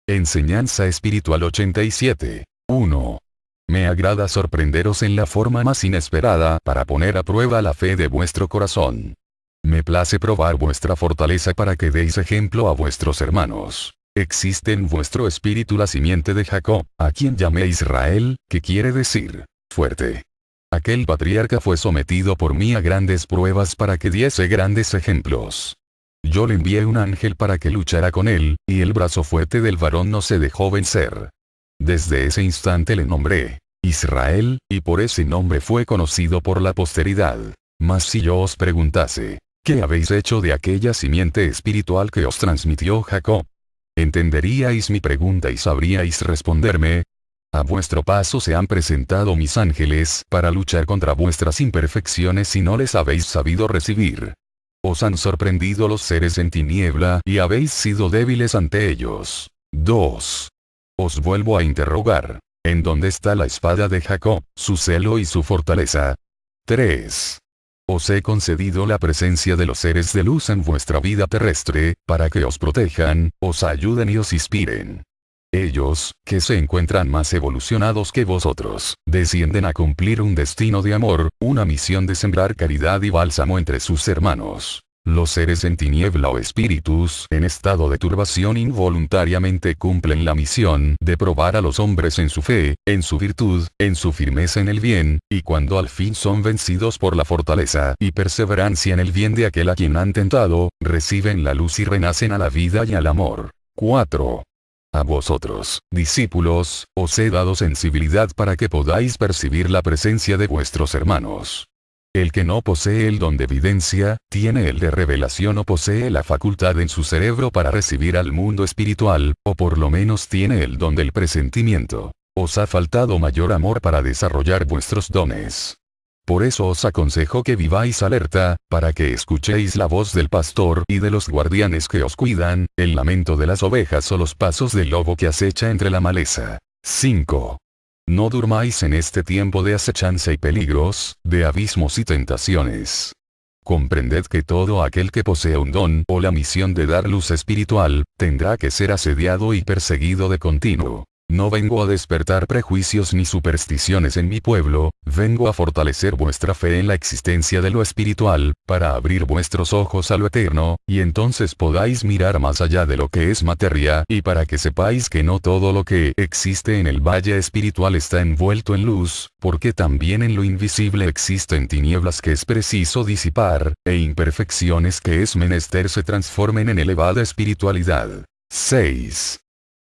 Enseñanza espiritual 87. 1. Me agrada sorprenderos en la forma más inesperada para poner a prueba la fe de vuestro corazón. Me place probar vuestra fortaleza para que deis ejemplo a vuestros hermanos. Existe en vuestro espíritu la simiente de Jacob, a quien llamé Israel, que quiere decir, fuerte. Aquel patriarca fue sometido por mí a grandes pruebas para que diese grandes ejemplos. Yo le envié un ángel para que luchara con él, y el brazo fuerte del varón no se dejó vencer. Desde ese instante le nombré Israel, y por ese nombre fue conocido por la posteridad. Mas si yo os preguntase, ¿qué habéis hecho de aquella simiente espiritual que os transmitió Jacob? Entenderíais mi pregunta y sabríais responderme. A vuestro paso se han presentado mis ángeles para luchar contra vuestras imperfecciones y no les habéis sabido recibir. Os han sorprendido los seres en tiniebla y habéis sido débiles ante ellos. 2. Os vuelvo a interrogar. ¿En dónde está la espada de Jacob, su celo y su fortaleza? 3. Os he concedido la presencia de los seres de luz en vuestra vida terrestre, para que os protejan, os ayuden y os inspiren. Ellos, que se encuentran más evolucionados que vosotros, descienden a cumplir un destino de amor, una misión de sembrar caridad y bálsamo entre sus hermanos. Los seres en tiniebla o espíritus en estado de turbación involuntariamente cumplen la misión de probar a los hombres en su fe, en su virtud, en su firmeza en el bien, y cuando al fin son vencidos por la fortaleza y perseverancia en el bien de aquel a quien han tentado, reciben la luz y renacen a la vida y al amor. 4. A vosotros, discípulos, os he dado sensibilidad para que podáis percibir la presencia de vuestros hermanos. El que no posee el don de evidencia, tiene el de revelación o posee la facultad en su cerebro para recibir al mundo espiritual, o por lo menos tiene el don del presentimiento. Os ha faltado mayor amor para desarrollar vuestros dones. Por eso os aconsejo que viváis alerta, para que escuchéis la voz del pastor y de los guardianes que os cuidan, el lamento de las ovejas o los pasos del lobo que acecha entre la maleza. 5. No durmáis en este tiempo de acechanza y peligros, de abismos y tentaciones. Comprended que todo aquel que posee un don o la misión de dar luz espiritual, tendrá que ser asediado y perseguido de continuo. No vengo a despertar prejuicios ni supersticiones en mi pueblo, vengo a fortalecer vuestra fe en la existencia de lo espiritual, para abrir vuestros ojos a lo eterno, y entonces podáis mirar más allá de lo que es materia y para que sepáis que no todo lo que existe en el valle espiritual está envuelto en luz, porque también en lo invisible existen tinieblas que es preciso disipar, e imperfecciones que es menester se transformen en elevada espiritualidad. 6.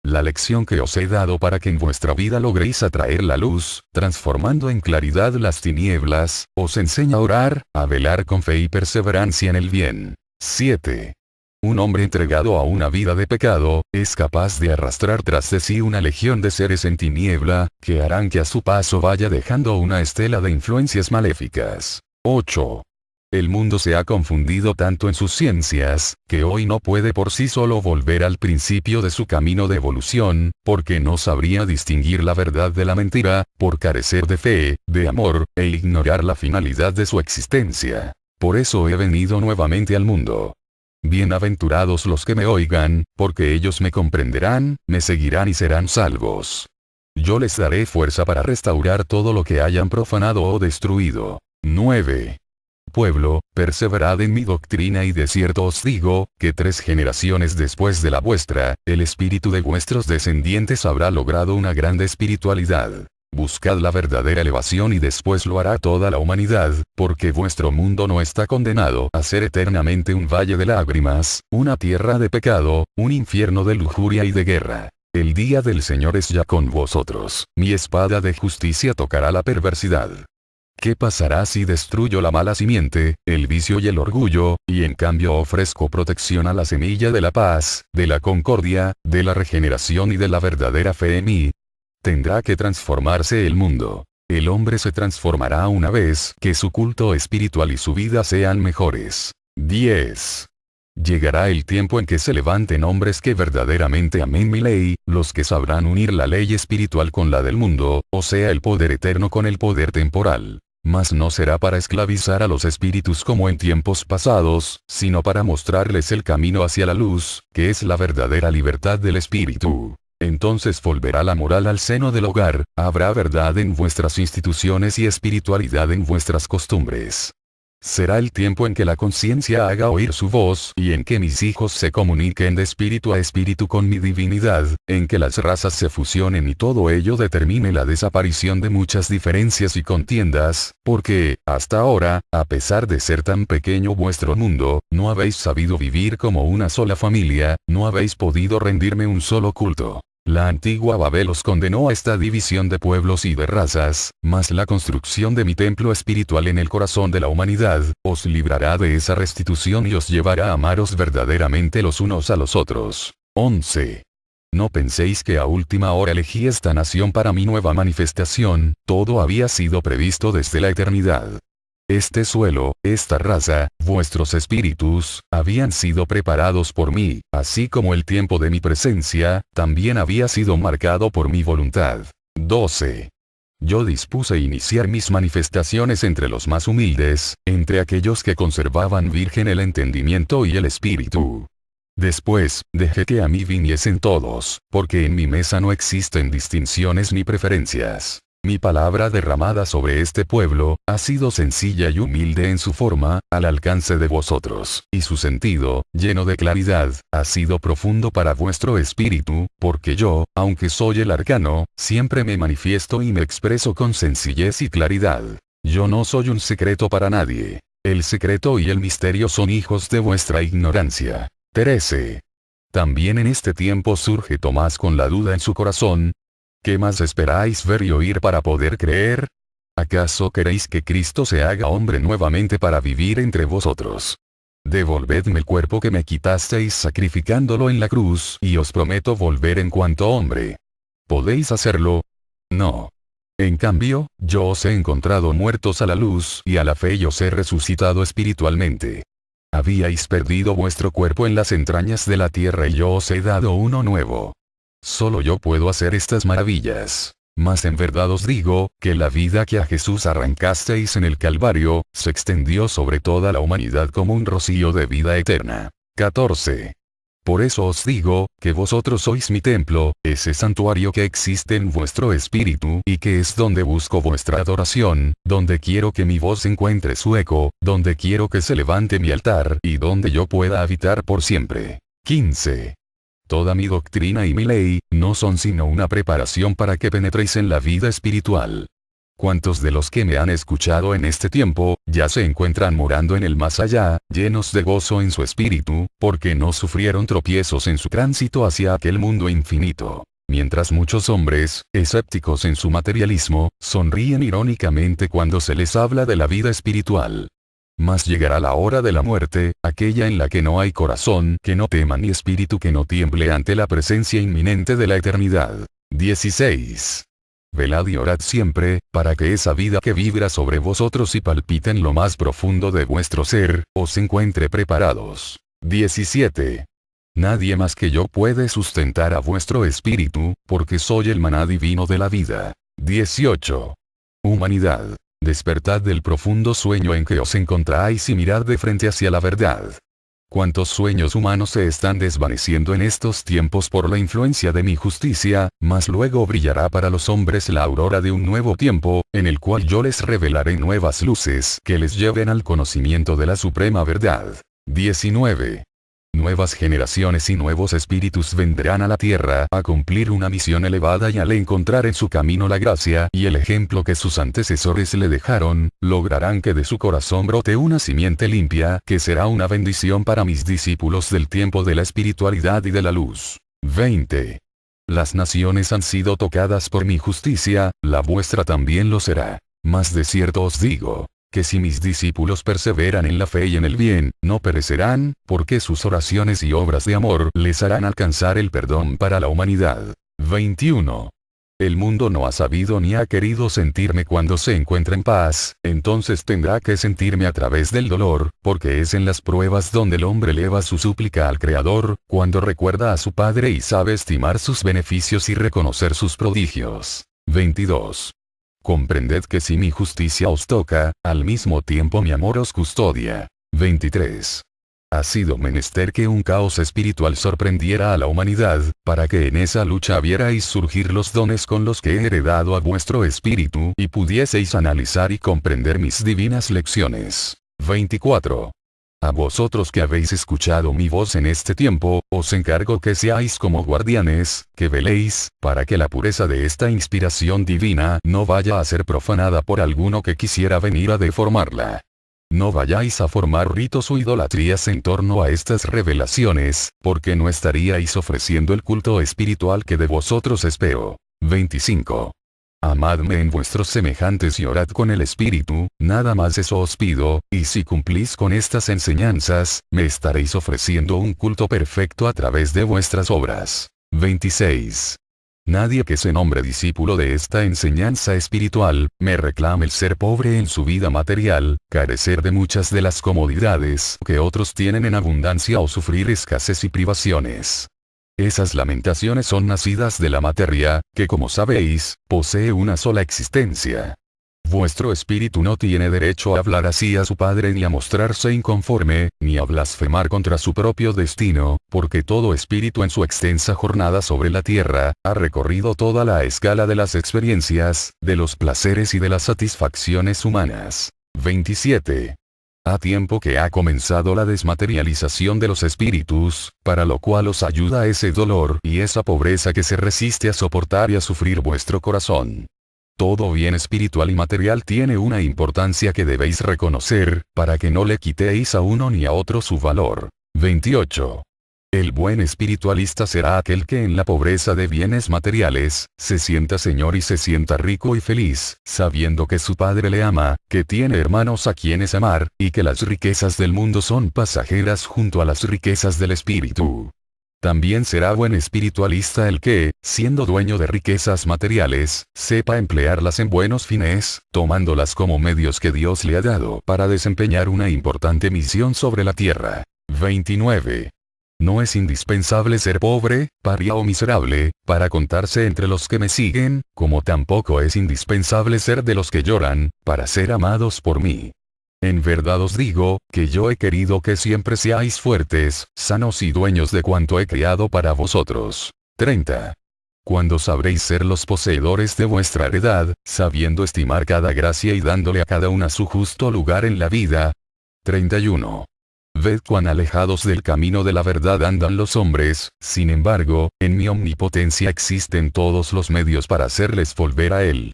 La lección que os he dado para que en vuestra vida logréis atraer la luz, transformando en claridad las tinieblas, os enseña a orar, a velar con fe y perseverancia en el bien. 7. Un hombre entregado a una vida de pecado, es capaz de arrastrar tras de sí una legión de seres en tiniebla, que harán que a su paso vaya dejando una estela de influencias maléficas. 8. El mundo se ha confundido tanto en sus ciencias, que hoy no puede por sí solo volver al principio de su camino de evolución, porque no sabría distinguir la verdad de la mentira, por carecer de fe, de amor, e ignorar la finalidad de su existencia. Por eso he venido nuevamente al mundo. Bienaventurados los que me oigan, porque ellos me comprenderán, me seguirán y serán salvos. Yo les daré fuerza para restaurar todo lo que hayan profanado o destruido. 9. Pueblo, perseverad en mi doctrina y de cierto os digo, que 3 generaciones después de la vuestra, el espíritu de vuestros descendientes habrá logrado una grande espiritualidad. Buscad la verdadera elevación y después lo hará toda la humanidad, porque vuestro mundo no está condenado a ser eternamente un valle de lágrimas, una tierra de pecado, un infierno de lujuria y de guerra. El día del Señor es ya con vosotros, mi espada de justicia tocará la perversidad. ¿Qué pasará si destruyo la mala simiente, el vicio y el orgullo, y en cambio ofrezco protección a la semilla de la paz, de la concordia, de la regeneración y de la verdadera fe en mí? Tendrá que transformarse el mundo. El hombre se transformará una vez que su culto espiritual y su vida sean mejores. 10. Llegará el tiempo en que se levanten hombres que verdaderamente amen mi ley, los que sabrán unir la ley espiritual con la del mundo, o sea el poder eterno con el poder temporal. Mas no será para esclavizar a los espíritus como en tiempos pasados, sino para mostrarles el camino hacia la luz, que es la verdadera libertad del espíritu. Entonces volverá la moral al seno del hogar, habrá verdad en vuestras instituciones y espiritualidad en vuestras costumbres. Será el tiempo en que la conciencia haga oír su voz y en que mis hijos se comuniquen de espíritu a espíritu con mi divinidad, en que las razas se fusionen y todo ello determine la desaparición de muchas diferencias y contiendas, porque, hasta ahora, a pesar de ser tan pequeño vuestro mundo, no habéis sabido vivir como una sola familia, no habéis podido rendirme un solo culto. La antigua Babel os condenó a esta división de pueblos y de razas, mas la construcción de mi templo espiritual en el corazón de la humanidad, os librará de esa restitución y os llevará a amaros verdaderamente los unos a los otros. 11. No penséis que a última hora elegí esta nación para mi nueva manifestación, todo había sido previsto desde la eternidad. Este suelo, esta raza, vuestros espíritus, habían sido preparados por mí, así como el tiempo de mi presencia, también había sido marcado por mi voluntad. 12. Yo dispuse iniciar mis manifestaciones entre los más humildes, entre aquellos que conservaban virgen el entendimiento y el espíritu. Después, dejé que a mí viniesen todos, porque en mi mesa no existen distinciones ni preferencias. Mi palabra derramada sobre este pueblo, ha sido sencilla y humilde en su forma, al alcance de vosotros, y su sentido, lleno de claridad, ha sido profundo para vuestro espíritu, porque yo, aunque soy el arcano, siempre me manifiesto y me expreso con sencillez y claridad. Yo no soy un secreto para nadie. El secreto y el misterio son hijos de vuestra ignorancia. 13. También en este tiempo surge Tomás con la duda en su corazón. ¿Qué más esperáis ver y oír para poder creer? ¿Acaso queréis que Cristo se haga hombre nuevamente para vivir entre vosotros? Devolvedme el cuerpo que me quitasteis sacrificándolo en la cruz, y os prometo volver en cuanto hombre. ¿Podéis hacerlo? No. En cambio, yo os he encontrado muertos a la luz y a la fe y os he resucitado espiritualmente. Habíais perdido vuestro cuerpo en las entrañas de la tierra y yo os he dado uno nuevo. Solo yo puedo hacer estas maravillas. Mas en verdad os digo, que la vida que a Jesús arrancasteis en el Calvario, se extendió sobre toda la humanidad como un rocío de vida eterna. 14. Por eso os digo, que vosotros sois mi templo, ese santuario que existe en vuestro espíritu y que es donde busco vuestra adoración, donde quiero que mi voz encuentre su eco, donde quiero que se levante mi altar y donde yo pueda habitar por siempre. 15. Toda mi doctrina y mi ley, no son sino una preparación para que penetréis en la vida espiritual. ¿Cuántos de los que me han escuchado en este tiempo, ya se encuentran morando en el más allá, llenos de gozo en su espíritu, porque no sufrieron tropiezos en su tránsito hacia aquel mundo infinito? Mientras muchos hombres, escépticos en su materialismo, sonríen irónicamente cuando se les habla de la vida espiritual. Mas llegará la hora de la muerte, aquella en la que no hay corazón que no tema ni espíritu que no tiemble ante la presencia inminente de la eternidad. 16. Velad y orad siempre, para que esa vida que vibra sobre vosotros y palpita en lo más profundo de vuestro ser, os encuentre preparados. 17. Nadie más que yo puede sustentar a vuestro espíritu, porque soy el maná divino de la vida. 18. Humanidad. Despertad del profundo sueño en que os encontráis y mirad de frente hacia la verdad. Cuántos sueños humanos se están desvaneciendo en estos tiempos por la influencia de mi justicia, mas luego brillará para los hombres la aurora de un nuevo tiempo, en el cual yo les revelaré nuevas luces que les lleven al conocimiento de la suprema verdad. 19. Nuevas generaciones y nuevos espíritus vendrán a la tierra a cumplir una misión elevada y al encontrar en su camino la gracia y el ejemplo que sus antecesores le dejaron, lograrán que de su corazón brote una simiente limpia que será una bendición para mis discípulos del tiempo de la espiritualidad y de la luz. 20. Las naciones han sido tocadas por mi justicia, la vuestra también lo será. Mas de cierto os digo, que si mis discípulos perseveran en la fe y en el bien, no perecerán, porque sus oraciones y obras de amor les harán alcanzar el perdón para la humanidad. 21. El mundo no ha sabido ni ha querido sentirme cuando se encuentra en paz, entonces tendrá que sentirme a través del dolor, porque es en las pruebas donde el hombre eleva su súplica al Creador, cuando recuerda a su Padre y sabe estimar sus beneficios y reconocer sus prodigios. 22. Comprended que si mi justicia os toca, al mismo tiempo mi amor os custodia. 23. Ha sido menester que un caos espiritual sorprendiera a la humanidad, para que en esa lucha vierais surgir los dones con los que he heredado a vuestro espíritu y pudieseis analizar y comprender mis divinas lecciones. 24. A vosotros que habéis escuchado mi voz en este tiempo, os encargo que seáis como guardianes, que veléis, para que la pureza de esta inspiración divina no vaya a ser profanada por alguno que quisiera venir a deformarla. No vayáis a formar ritos o idolatrías en torno a estas revelaciones, porque no estaríais ofreciendo el culto espiritual que de vosotros espero. 25. Amadme en vuestros semejantes y orad con el espíritu, nada más eso os pido, y si cumplís con estas enseñanzas, me estaréis ofreciendo un culto perfecto a través de vuestras obras. 26. Nadie que se nombre discípulo de esta enseñanza espiritual, me reclame el ser pobre en su vida material, carecer de muchas de las comodidades que otros tienen en abundancia o sufrir escasez y privaciones. Esas lamentaciones son nacidas de la materia, que como sabéis, posee una sola existencia. Vuestro espíritu no tiene derecho a hablar así a su Padre ni a mostrarse inconforme, ni a blasfemar contra su propio destino, porque todo espíritu en su extensa jornada sobre la tierra, ha recorrido toda la escala de las experiencias, de los placeres y de las satisfacciones humanas. 27. A tiempo que ha comenzado la desmaterialización de los espíritus, para lo cual os ayuda ese dolor y esa pobreza que se resiste a soportar y a sufrir vuestro corazón. Todo bien espiritual y material tiene una importancia que debéis reconocer, para que no le quitéis a uno ni a otro su valor. 28. El buen espiritualista será aquel que en la pobreza de bienes materiales, se sienta señor y se sienta rico y feliz, sabiendo que su Padre le ama, que tiene hermanos a quienes amar, y que las riquezas del mundo son pasajeras junto a las riquezas del espíritu. También será buen espiritualista el que, siendo dueño de riquezas materiales, sepa emplearlas en buenos fines, tomándolas como medios que Dios le ha dado para desempeñar una importante misión sobre la tierra. 29. No es indispensable ser pobre, paria o miserable, para contarse entre los que me siguen, como tampoco es indispensable ser de los que lloran, para ser amados por mí. En verdad os digo, que yo he querido que siempre seáis fuertes, sanos y dueños de cuanto he creado para vosotros. 30. Cuando sabréis ser los poseedores de vuestra heredad, sabiendo estimar cada gracia y dándole a cada una su justo lugar en la vida. 31. Ved cuán alejados del camino de la verdad andan los hombres, sin embargo, en mi omnipotencia existen todos los medios para hacerles volver a él.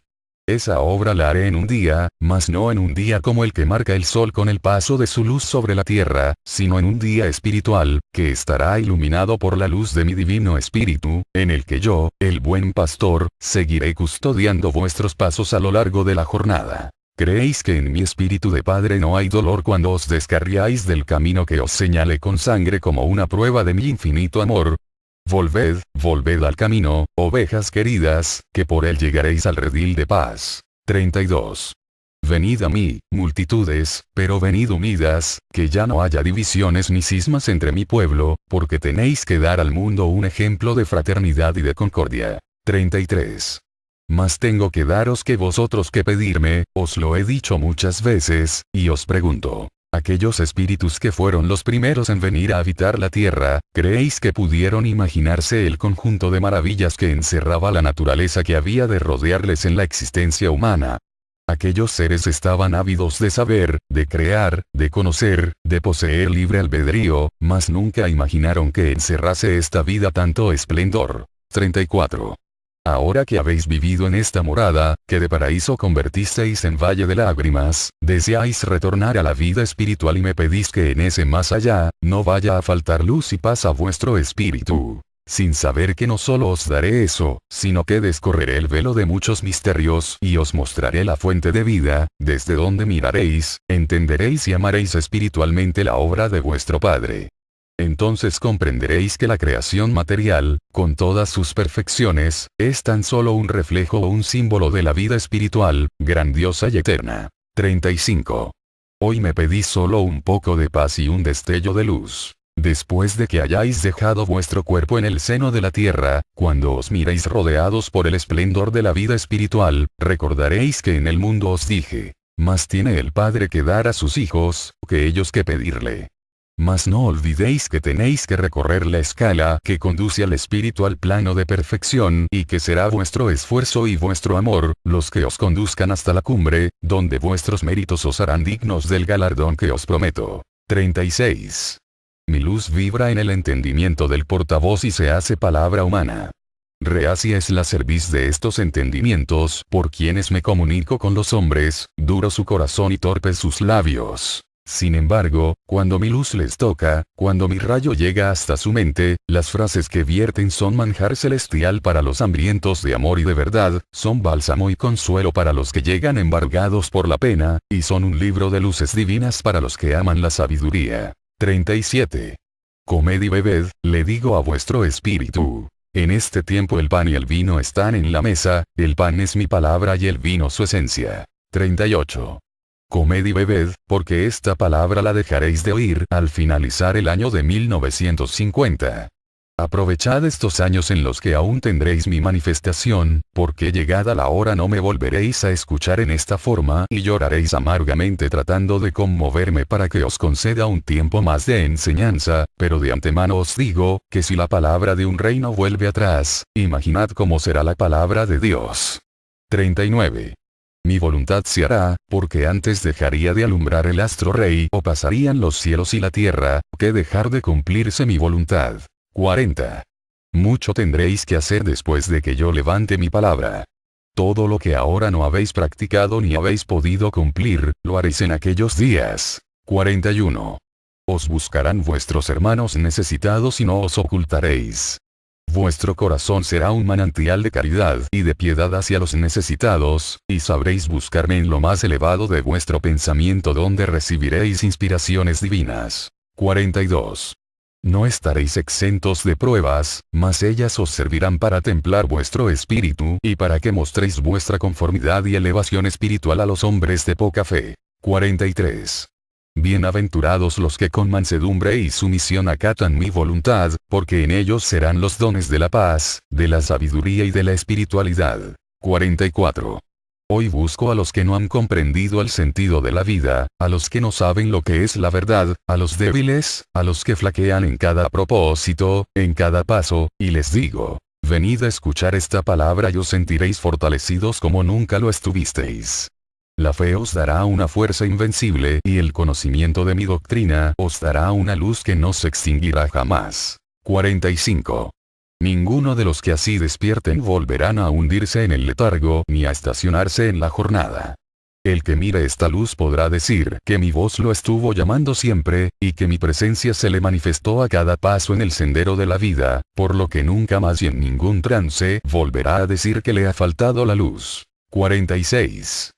Esa obra la haré en un día, mas no en un día como el que marca el sol con el paso de su luz sobre la tierra, sino en un día espiritual, que estará iluminado por la luz de mi divino espíritu, en el que yo, el buen pastor, seguiré custodiando vuestros pasos a lo largo de la jornada. ¿Creéis que en mi espíritu de Padre no hay dolor cuando os descarriáis del camino que os señalé con sangre como una prueba de mi infinito amor? Volved, volved al camino, ovejas queridas, que por él llegaréis al redil de paz. 32. Venid a mí, multitudes, pero venid unidas, que ya no haya divisiones ni cismas entre mi pueblo, porque tenéis que dar al mundo un ejemplo de fraternidad y de concordia. 33. Mas tengo que daros que vosotros que pedirme, os lo he dicho muchas veces, y os pregunto. Aquellos espíritus que fueron los primeros en venir a habitar la tierra, ¿creéis que pudieron imaginarse el conjunto de maravillas que encerraba la naturaleza que había de rodearles en la existencia humana? Aquellos seres estaban ávidos de saber, de crear, de conocer, de poseer libre albedrío, mas nunca imaginaron que encerrase esta vida tanto esplendor. 34. Ahora que habéis vivido en esta morada, que de paraíso convertisteis en valle de lágrimas, deseáis retornar a la vida espiritual y me pedís que en ese más allá, no vaya a faltar luz y paz a vuestro espíritu. Sin saber que no solo os daré eso, sino que descorreré el velo de muchos misterios y os mostraré la fuente de vida, desde donde miraréis, entenderéis y amaréis espiritualmente la obra de vuestro Padre. Entonces comprenderéis que la creación material, con todas sus perfecciones, es tan solo un reflejo o un símbolo de la vida espiritual, grandiosa y eterna. 35. Hoy me pedís solo un poco de paz y un destello de luz. Después de que hayáis dejado vuestro cuerpo en el seno de la tierra, cuando os miréis rodeados por el esplendor de la vida espiritual, recordaréis que en el mundo os dije, más tiene el Padre que dar a sus hijos, que ellos que pedirle. Mas no olvidéis que tenéis que recorrer la escala que conduce al espíritu al plano de perfección y que será vuestro esfuerzo y vuestro amor, los que os conduzcan hasta la cumbre, donde vuestros méritos os harán dignos del galardón que os prometo. 36. Mi luz vibra en el entendimiento del portavoz y se hace palabra humana. Reacia es la cerviz de estos entendimientos, por quienes me comunico con los hombres, duro su corazón y torpes sus labios. Sin embargo, cuando mi luz les toca, cuando mi rayo llega hasta su mente, las frases que vierten son manjar celestial para los hambrientos de amor y de verdad, son bálsamo y consuelo para los que llegan embargados por la pena, y son un libro de luces divinas para los que aman la sabiduría. 37. Comed y bebed, le digo a vuestro espíritu. En este tiempo el pan y el vino están en la mesa, el pan es mi palabra y el vino su esencia. 38. Comed y bebed, porque esta palabra la dejaréis de oír al finalizar el año de 1950. Aprovechad estos años en los que aún tendréis mi manifestación, porque llegada la hora no me volveréis a escuchar en esta forma y lloraréis amargamente tratando de conmoverme para que os conceda un tiempo más de enseñanza, pero de antemano os digo, que si la palabra de un reino vuelve atrás, imaginad cómo será la palabra de Dios. 39. Mi voluntad se hará, porque antes dejaría de alumbrar el astro rey o pasarían los cielos y la tierra, que dejar de cumplirse mi voluntad. 40. Mucho tendréis que hacer después de que yo levante mi palabra. Todo lo que ahora no habéis practicado ni habéis podido cumplir, lo haréis en aquellos días. 41. Os buscarán vuestros hermanos necesitados y no os ocultaréis. Vuestro corazón será un manantial de caridad y de piedad hacia los necesitados, y sabréis buscarme en lo más elevado de vuestro pensamiento donde recibiréis inspiraciones divinas. 42. No estaréis exentos de pruebas, mas ellas os servirán para templar vuestro espíritu y para que mostréis vuestra conformidad y elevación espiritual a los hombres de poca fe. 43. Bienaventurados los que con mansedumbre y sumisión acatan mi voluntad, porque en ellos serán los dones de la paz, de la sabiduría y de la espiritualidad. 44. Hoy busco a los que no han comprendido el sentido de la vida, a los que no saben lo que es la verdad, a los débiles, a los que flaquean en cada propósito, en cada paso, y les digo, venid a escuchar esta palabra y os sentiréis fortalecidos como nunca lo estuvisteis. La fe os dará una fuerza invencible y el conocimiento de mi doctrina os dará una luz que no se extinguirá jamás. 45. Ninguno de los que así despierten volverán a hundirse en el letargo ni a estacionarse en la jornada. El que mire esta luz podrá decir que mi voz lo estuvo llamando siempre, y que mi presencia se le manifestó a cada paso en el sendero de la vida, por lo que nunca más y en ningún trance volverá a decir que le ha faltado la luz. 46.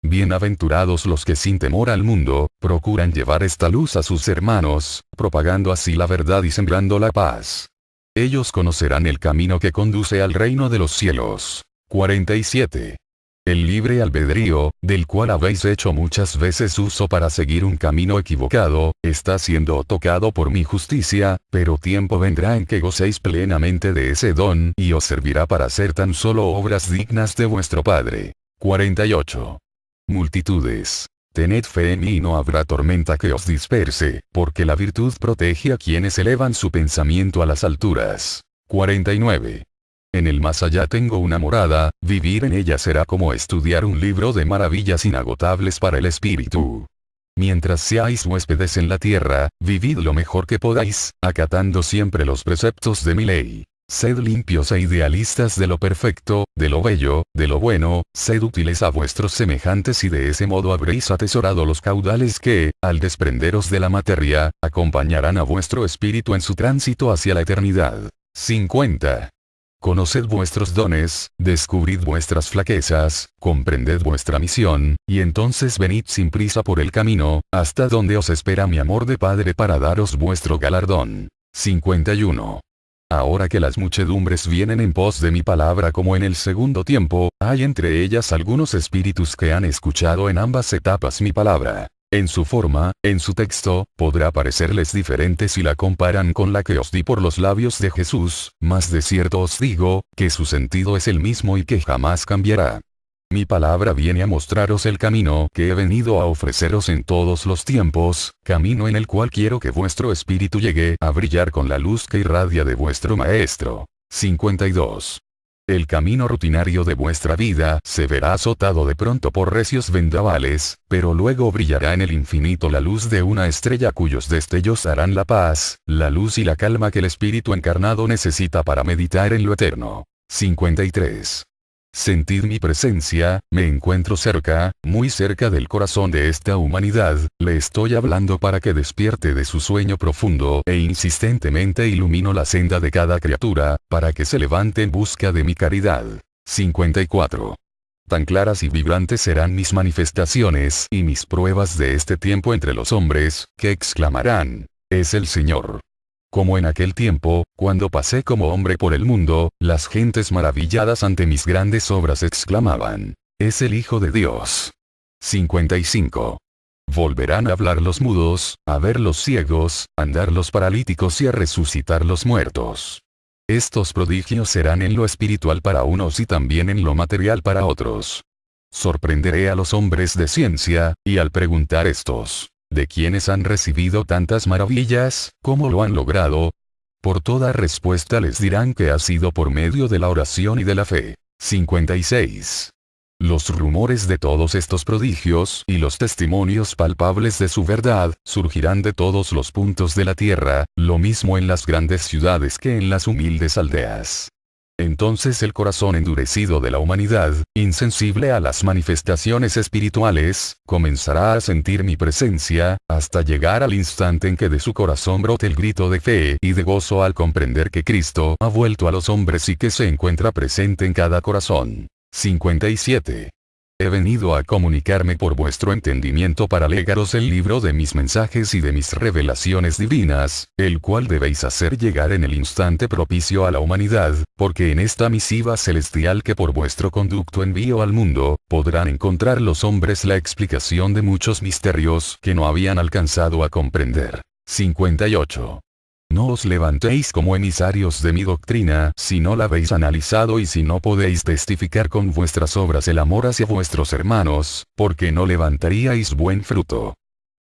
Bienaventurados los que sin temor al mundo, procuran llevar esta luz a sus hermanos, propagando así la verdad y sembrando la paz. Ellos conocerán el camino que conduce al reino de los cielos. 47. El libre albedrío, del cual habéis hecho muchas veces uso para seguir un camino equivocado, está siendo tocado por mi justicia, pero tiempo vendrá en que gocéis plenamente de ese don y os servirá para hacer tan solo obras dignas de vuestro Padre. 48. Multitudes. Tened fe en mí y no habrá tormenta que os disperse, porque la virtud protege a quienes elevan su pensamiento a las alturas. 49. En el más allá tengo una morada, vivir en ella será como estudiar un libro de maravillas inagotables para el espíritu. Mientras seáis huéspedes en la tierra, vivid lo mejor que podáis, acatando siempre los preceptos de mi ley. Sed limpios e idealistas de lo perfecto, de lo bello, de lo bueno, sed útiles a vuestros semejantes y de ese modo habréis atesorado los caudales que, al desprenderos de la materia, acompañarán a vuestro espíritu en su tránsito hacia la eternidad. 50. Conoced vuestros dones, descubrid vuestras flaquezas, comprended vuestra misión, y entonces venid sin prisa por el camino, hasta donde os espera mi amor de Padre para daros vuestro galardón. 51. Ahora que las muchedumbres vienen en pos de mi palabra como en el segundo tiempo, hay entre ellas algunos espíritus que han escuchado en ambas etapas mi palabra. En su forma, en su texto, podrá parecerles diferente si la comparan con la que os di por los labios de Jesús, mas de cierto os digo, que su sentido es el mismo y que jamás cambiará. Mi palabra viene a mostraros el camino que he venido a ofreceros en todos los tiempos, camino en el cual quiero que vuestro espíritu llegue a brillar con la luz que irradia de vuestro Maestro. 52. El camino rutinario de vuestra vida se verá azotado de pronto por recios vendavales, pero luego brillará en el infinito la luz de una estrella cuyos destellos harán la paz, la luz y la calma que el espíritu encarnado necesita para meditar en lo eterno. 53. Sentid mi presencia, me encuentro cerca, muy cerca del corazón de esta humanidad, le estoy hablando para que despierte de su sueño profundo e insistentemente ilumino la senda de cada criatura, para que se levante en busca de mi caridad. 54. Tan claras y vibrantes serán mis manifestaciones y mis pruebas de este tiempo entre los hombres, que exclamarán, es el Señor. Como en aquel tiempo, cuando pasé como hombre por el mundo, las gentes maravilladas ante mis grandes obras exclamaban, es el Hijo de Dios. 55. Volverán a hablar los mudos, a ver los ciegos, a andar los paralíticos y a resucitar los muertos. Estos prodigios serán en lo espiritual para unos y también en lo material para otros. Sorprenderé a los hombres de ciencia, y al preguntar estos, ¿de quiénes han recibido tantas maravillas? ¿Cómo lo han logrado? Por toda respuesta les dirán que ha sido por medio de la oración y de la fe. 56. Los rumores de todos estos prodigios y los testimonios palpables de su verdad surgirán de todos los puntos de la tierra, lo mismo en las grandes ciudades que en las humildes aldeas. Entonces el corazón endurecido de la humanidad, insensible a las manifestaciones espirituales, comenzará a sentir mi presencia, hasta llegar al instante en que de su corazón brote el grito de fe y de gozo al comprender que Cristo ha vuelto a los hombres y que se encuentra presente en cada corazón. 57. He venido a comunicarme por vuestro entendimiento para legaros el libro de mis mensajes y de mis revelaciones divinas, el cual debéis hacer llegar en el instante propicio a la humanidad, porque en esta misiva celestial que por vuestro conducto envío al mundo, podrán encontrar los hombres la explicación de muchos misterios que no habían alcanzado a comprender. 58. No os levantéis como emisarios de mi doctrina si no la habéis analizado y si no podéis testificar con vuestras obras el amor hacia vuestros hermanos, porque no levantaríais buen fruto.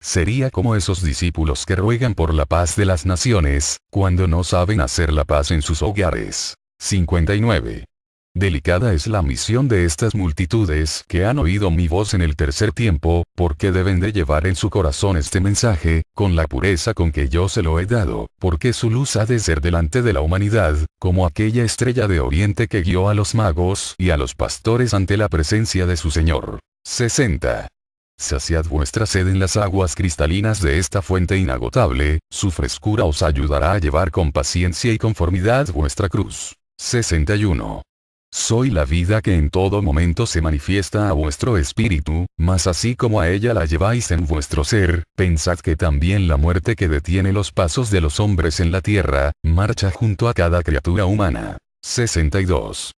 Sería como esos discípulos que ruegan por la paz de las naciones, cuando no saben hacer la paz en sus hogares. 59. Delicada es la misión de estas multitudes que han oído mi voz en el tercer tiempo, porque deben de llevar en su corazón este mensaje, con la pureza con que yo se lo he dado, porque su luz ha de ser delante de la humanidad, como aquella estrella de oriente que guió a los magos y a los pastores ante la presencia de su Señor. 60. Saciad vuestra sed en las aguas cristalinas de esta fuente inagotable, su frescura os ayudará a llevar con paciencia y conformidad vuestra cruz. 61. Soy la vida que en todo momento se manifiesta a vuestro espíritu, mas así como a ella la lleváis en vuestro ser, pensad que también la muerte que detiene los pasos de los hombres en la tierra, marcha junto a cada criatura humana. 62.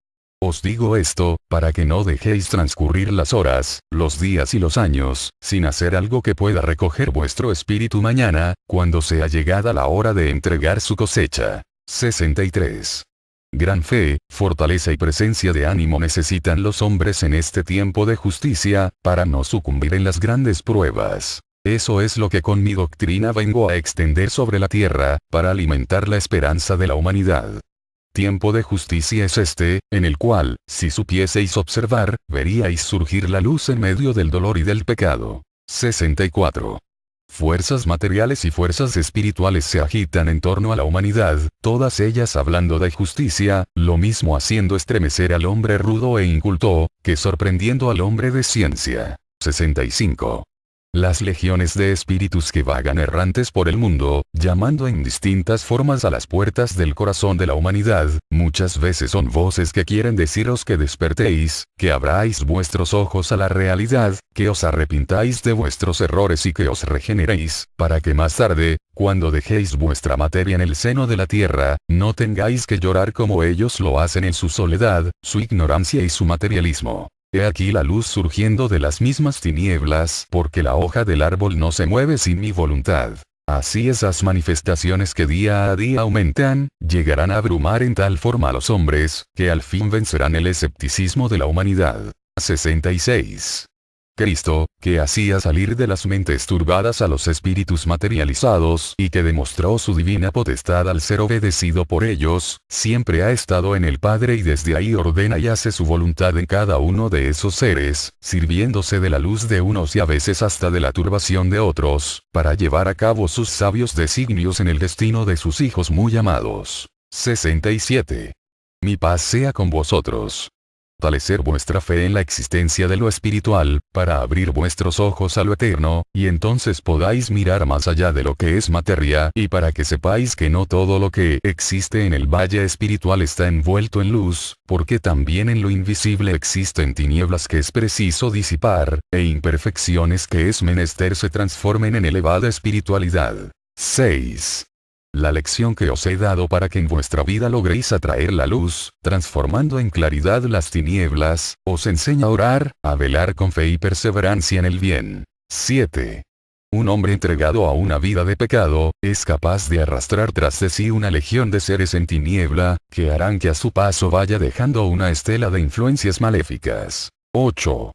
Os digo esto, para que no dejéis transcurrir las horas, los días y los años, sin hacer algo que pueda recoger vuestro espíritu mañana, cuando sea llegada la hora de entregar su cosecha. 63. Gran fe, fortaleza y presencia de ánimo necesitan los hombres en este tiempo de justicia, para no sucumbir en las grandes pruebas. Eso es lo que con mi doctrina vengo a extender sobre la tierra, para alimentar la esperanza de la humanidad. Tiempo de justicia es este, en el cual, si supieseis observar, veríais surgir la luz en medio del dolor y del pecado. 64. Fuerzas materiales y fuerzas espirituales se agitan en torno a la humanidad, todas ellas hablando de justicia, lo mismo haciendo estremecer al hombre rudo e inculto, que sorprendiendo al hombre de ciencia. 65. Las legiones de espíritus que vagan errantes por el mundo, llamando en distintas formas a las puertas del corazón de la humanidad, muchas veces son voces que quieren deciros que despertéis, que abráis vuestros ojos a la realidad, que os arrepintáis de vuestros errores y que os regeneréis, para que más tarde, cuando dejéis vuestra materia en el seno de la tierra, no tengáis que llorar como ellos lo hacen en su soledad, su ignorancia y su materialismo. He aquí la luz surgiendo de las mismas tinieblas, porque la hoja del árbol no se mueve sin mi voluntad. Así esas manifestaciones que día a día aumentan, llegarán a abrumar en tal forma a los hombres, que al fin vencerán el escepticismo de la humanidad. 66. Cristo, que hacía salir de las mentes turbadas a los espíritus materializados y que demostró su divina potestad al ser obedecido por ellos, siempre ha estado en el Padre y desde ahí ordena y hace su voluntad en cada uno de esos seres, sirviéndose de la luz de unos y a veces hasta de la turbación de otros, para llevar a cabo sus sabios designios en el destino de sus hijos muy amados. 67. Mi paz sea con vosotros. Fortalecer vuestra fe en la existencia de lo espiritual, para abrir vuestros ojos a lo eterno, y entonces podáis mirar más allá de lo que es materia, y para que sepáis que no todo lo que existe en el valle espiritual está envuelto en luz, porque también en lo invisible existen tinieblas que es preciso disipar, e imperfecciones que es menester se transformen en elevada espiritualidad. 6. La lección que os he dado para que en vuestra vida logréis atraer la luz, transformando en claridad las tinieblas, os enseña a orar, a velar con fe y perseverancia en el bien. 7. Un hombre entregado a una vida de pecado, es capaz de arrastrar tras de sí una legión de seres en tiniebla, que harán que a su paso vaya dejando una estela de influencias maléficas. 8.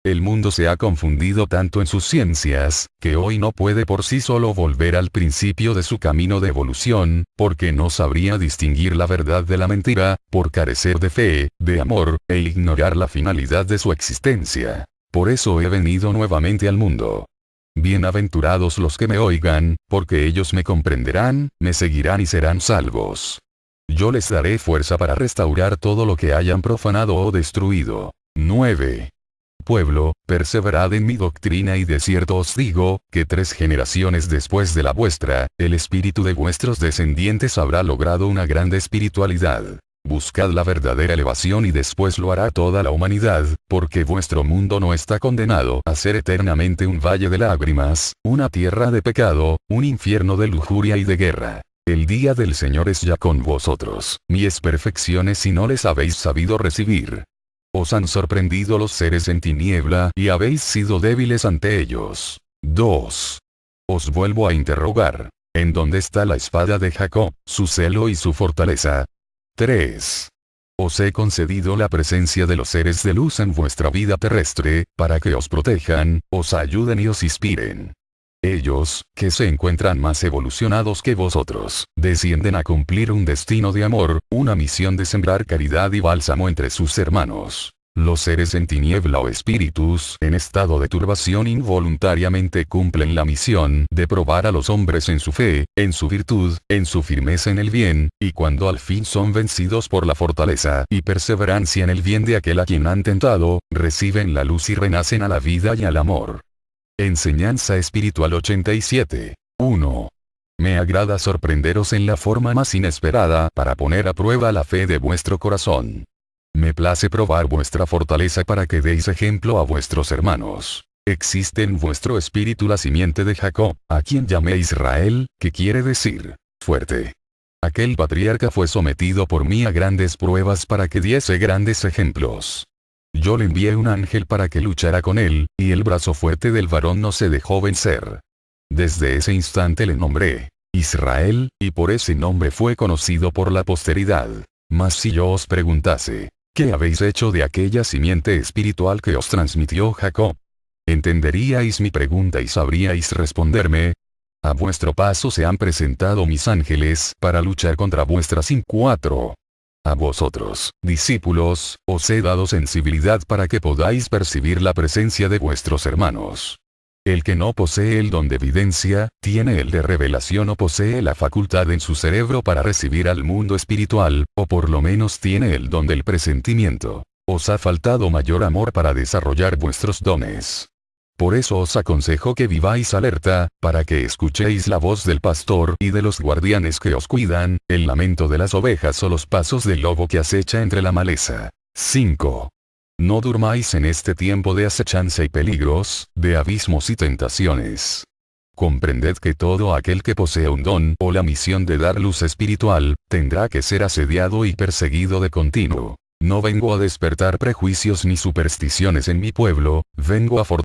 El mundo se ha confundido tanto en sus ciencias, que hoy no puede por sí solo volver al principio de su camino de evolución, porque no sabría distinguir la verdad de la mentira, por carecer de fe, de amor, e ignorar la finalidad de su existencia. Por eso he venido nuevamente al mundo. Bienaventurados los que me oigan, porque ellos me comprenderán, me seguirán y serán salvos. Yo les daré fuerza para restaurar todo lo que hayan profanado o destruido. 9. Pueblo, perseverad en mi doctrina y de cierto os digo, que 3 generaciones después de la vuestra, el espíritu de vuestros descendientes habrá logrado una grande espiritualidad. Buscad la verdadera elevación y después lo hará toda la humanidad, porque vuestro mundo no está condenado a ser eternamente un valle de lágrimas, una tierra de pecado, un infierno de lujuria y de guerra. El día del Señor es ya con vosotros, mis perfecciones si no les habéis sabido recibir. Os han sorprendido los seres en tiniebla y habéis sido débiles ante ellos. 2. Os vuelvo a interrogar. ¿En dónde está la espada de Jacob, su celo y su fortaleza? 3. Os he concedido la presencia de los seres de luz en vuestra vida terrestre, para que os protejan, os ayuden y os inspiren. Ellos, que se encuentran más evolucionados que vosotros, descienden a cumplir un destino de amor, una misión de sembrar caridad y bálsamo entre sus hermanos. Los seres en tiniebla o espíritus en estado de turbación involuntariamente cumplen la misión de probar a los hombres en su fe, en su virtud, en su firmeza en el bien, y cuando al fin son vencidos por la fortaleza y perseverancia en el bien de aquel a quien han tentado, reciben la luz y renacen a la vida y al amor. Enseñanza espiritual 87. 1. Me agrada sorprenderos en la forma más inesperada para poner a prueba la fe de vuestro corazón. Me place probar vuestra fortaleza para que deis ejemplo a vuestros hermanos. Existe en vuestro espíritu la simiente de Jacob, a quien llamé Israel, que quiere decir, fuerte. Aquel patriarca fue sometido por mí a grandes pruebas para que diese grandes ejemplos. Yo le envié un ángel para que luchara con él, y el brazo fuerte del varón no se dejó vencer. Desde ese instante le nombré Israel, y por ese nombre fue conocido por la posteridad. Mas si yo os preguntase, ¿qué habéis hecho de aquella simiente espiritual que os transmitió Jacob? Entenderíais mi pregunta y sabríais responderme. A vuestro paso se han presentado mis ángeles para luchar contra vuestras 4. A vosotros, discípulos, os he dado sensibilidad para que podáis percibir la presencia de vuestros hermanos. El que no posee el don de evidencia, tiene el de revelación o posee la facultad en su cerebro para recibir al mundo espiritual, o por lo menos tiene el don del presentimiento. Os ha faltado mayor amor para desarrollar vuestros dones. Por eso os aconsejo que viváis alerta, para que escuchéis la voz del pastor y de los guardianes que os cuidan, el lamento de las ovejas o los pasos del lobo que acecha entre la maleza. 5. No durmáis en este tiempo de acechanza y peligros, de abismos y tentaciones. Comprended que todo aquel que posee un don o la misión de dar luz espiritual, tendrá que ser asediado y perseguido de continuo. No vengo a despertar prejuicios ni supersticiones en mi pueblo, vengo a fortalecer